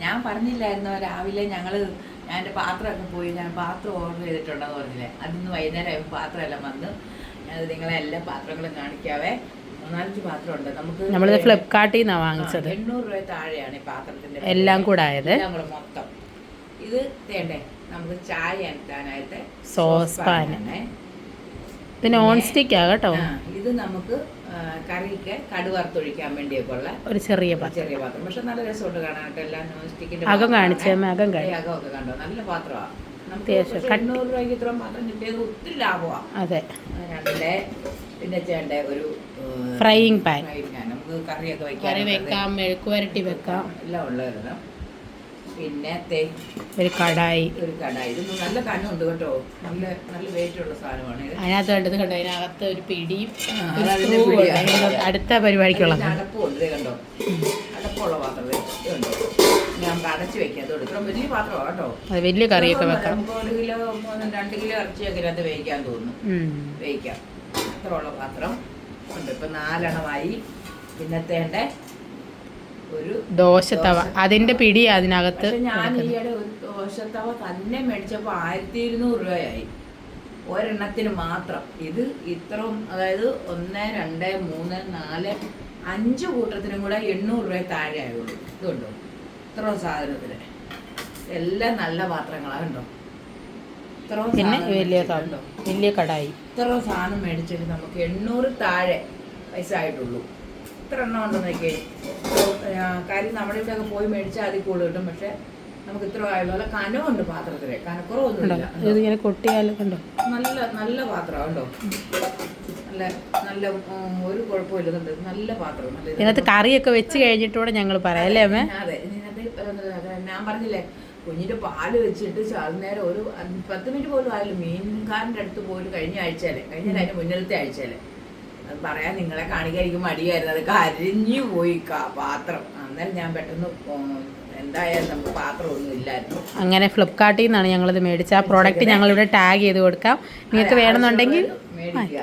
ഞാൻ പറഞ്ഞില്ലായിരുന്നോ രാവിലെ ഞാൻ എൻ്റെ പാത്രമൊക്കെ പോയി, ഞാൻ പാത്രം ഓർഡർ ചെയ്തിട്ടുണ്ടെന്ന് പറഞ്ഞില്ലേ, അതിന്ന് വൈകുന്നേരം പാത്രമെല്ലാം വന്ന് ഞാനത് നിങ്ങളെ എല്ലാ പാത്രങ്ങളും കാണിക്കാവേ. 4 പാത്രമുണ്ട്. നമ്മളിത് ഫ്ലിപ്കാർട്ടിൽ നിന്നാണ് വാങ്ങിച്ചത്. 800 രൂപ താഴെയാണ് ഈ പാത്രത്തിൻ്റെ എല്ലാം കൂടെ ആയത്. എല്ലാം കൂടെ മൊത്തം. ഇത് തേണ്ടേ നമുക്ക് ചായ അനക്കാനായിട്ട് സോസ് പാനാണ്. ഇത് നോൺ സ്റ്റിക്ക് ആ കേട്ടോ. ഇത് നമുക്ക് കറിക്ക് കടുവറുത്തൊഴിക്കാൻ വേണ്ടിയൊക്കെ ഉള്ള ഒരു ചെറിയ പാത്രം. പക്ഷെ നല്ല രസമുണ്ട് കാണാനായിട്ട്. എല്ലാം നോൺ സ്റ്റിക്കിന്റെ അകം കാണിച്ചേ. അകമൊക്കെ കണ്ടോ, നല്ല പാത്രമാണ്. നമുക്ക് 800 രൂപയ്ക്ക് ഇത്ര പാത്രം കിട്ടിയത് ഒത്തിരി ലാഭമാണ്. അതെ. പിന്നെ ചെയ്യേണ്ട ഒരു ഫ്രൈയിങ് പാൻ. നമുക്ക് കറിയൊക്കെ വെക്കാം, മെഴുക്ക് വരട്ടി വെക്കാം, എല്ലാം ഉള്ളവരുന്നു. പിന്നെ ഒരു കടായി. ഇത് നല്ല കനമുണ്ട് കേട്ടോ, നല്ല നല്ല വെയിറ്റ് ഉള്ള സാധനമാണ്. അതിനകത്ത് കണ്ടത് കണ്ടോ, അതിനകത്ത് ഒരു പിടിയും അടുത്ത പരിപാടിക്കുള്ള അടപ്പുണ്ട്. കണ്ടോ, അടപ്പുള്ള പാത്രം കണ്ടോ, ഞാൻ അടച്ചു വെക്കാം. അത് ഇത്ര വലിയ പാത്രമാണ് കേട്ടോ. അത് വലിയ കറിയൊക്കെ വെക്കാം. 1 കിലോ 2 കിലോ ഇറച്ചിയൊക്കെ അത് വേവിക്കാൻ തോന്നുന്നു. വേവിക്കാം. അത്ര ഉള്ള പാത്രം ഉണ്ട്. ഇപ്പൊ 4 എണ്ണമായി. പിന്നത്തേണ്ട ഒരു ദോശത്തവ, അതിന്റെ പിടി അതിനകത്ത്. ഞാൻ ഈയിടെ ഒരു ദോശത്തവ തന്നെ മേടിച്ചപ്പോൾ 1200 രൂപയായി ഒരെണ്ണത്തിന് മാത്രം. ഇത് ഇത്രയും, അതായത് 1 2 3 4 5 കൂട്ടത്തിനും കൂടെ 800 രൂപ താഴെ ആയുള്ളൂ. ഇതുണ്ടോ ഇത്ര സാധനത്തിന്. എല്ലാം നല്ല പാത്രങ്ങളാണ് കണ്ടോ. പിന്നെ വലിയ കടായി. ഇത്ര സാധനം മേടിച്ചിട്ട് നമുക്ക് 800 താഴെ പൈസ ആയിട്ടുള്ളൂ. ഇത്ര എണ്ണം ഉണ്ടെന്നൊക്കെ കാര്യം നമ്മുടെ ഇവിടെയൊക്കെ പോയി മേടിച്ചാൽ അതിൽ കൂടുതൽ കിട്ടും. പക്ഷെ നമുക്ക് ഇത്ര ആയുള്ളൂ. നല്ല കനമുണ്ട് പാത്രത്തില്, കനക്കുറവൊന്നുമില്ല. കൊട്ടിയാലും കണ്ടോ, നല്ല നല്ല പാത്രം കണ്ടോ, നല്ല നല്ല ഒരു കുഴപ്പമില്ല. നല്ല പാത്രം. ഇതിനകത്ത് കറിയൊക്കെ വെച്ച് കഴിഞ്ഞിട്ടൂടെ ഞങ്ങൾ പറയാം അല്ലേ അമ്മേ? അതെ. ഞാൻ പറഞ്ഞില്ലേ, കുഞ്ഞിന്റെ പാല് വെച്ചിട്ട് നേരം ഒരു 10 മിനിറ്റ് പോലും ആയില്ല. മീൻകാരൻ്റെ അടുത്ത് പോലും കഴിഞ്ഞ ആഴ്ചയിലെ അതിന് മുന്നിലത്തെ ആഴ്ചയിലെ അത് പറയാൻ നിങ്ങളെ കാണിക്കാതിരിക്കും മടിയായിരുന്നു. അത് കരിഞ്ഞു പോയി പാത്രം. അന്നേരം ഞാൻ പെട്ടെന്ന് എന്തായാലും നമുക്ക് പാത്രമൊന്നും ഇല്ലായിരുന്നു. അങ്ങനെ ഫ്ലിപ്കാർട്ടിൽ നിന്നാണ് ഞങ്ങളിത് മേടിച്ചത്. ആ പ്രോഡക്റ്റ് ഞങ്ങളിവിടെ ടാഗ് ചെയ്ത് കൊടുക്കാം. നിങ്ങൾക്ക് വേണമെന്നുണ്ടെങ്കിൽ മേടിക്കുക.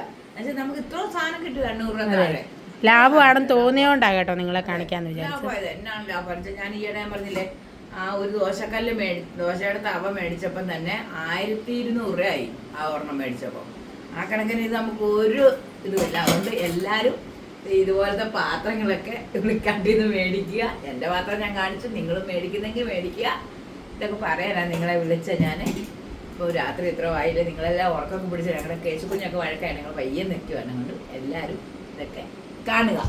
നമുക്ക് ഇത്രയും സാധനം കിട്ടും 800 രൂപ താഴെ. ലാഭമാണെന്ന് തോന്നിയോണ്ടാണ് കേട്ടോ നിങ്ങളെ കാണിക്കാന്ന് വിചാരിച്ചു. എന്നാണ് ലാഭം? ഞാൻ ഈയിടെ പറഞ്ഞില്ലേ, ആ ഒരു ദോശക്കല്ല് ദോശയുടെ തവ മേടിച്ചപ്പം തന്നെ 1200 രൂപയായി ആ ഒരെണ്ണം മേടിച്ചപ്പോൾ. ആ കണക്കിന് ഇത് നമുക്ക് ഒരു ഇതുമില്ല. അതുകൊണ്ട് എല്ലാവരും ഇതുപോലത്തെ പാത്രങ്ങളൊക്കെ ഫ്ലിപ്കാർട്ടിൽ നിന്ന് മേടിക്കുക. എൻ്റെ പാത്രം ഞാൻ കാണിച്ചു, നിങ്ങൾ മേടിക്കുന്നെങ്കിൽ മേടിക്കുക. ഇതൊക്കെ പറയാനാ നിങ്ങളെ വിളിച്ച ഞാൻ. ഇപ്പോൾ രാത്രി ഇത്ര ആയില്ലേ, നിങ്ങളെല്ലാം ഉറക്കമൊക്കെ പിടിച്ച് ഞങ്ങളുടെ കേശുകുഞ്ഞൊക്കെ വഴക്കായി. ഞങ്ങൾ പയ്യെ നിൽക്കുവാണ്. അതുകൊണ്ട് എല്ലാവരും ഇതൊക്കെ കാണുക.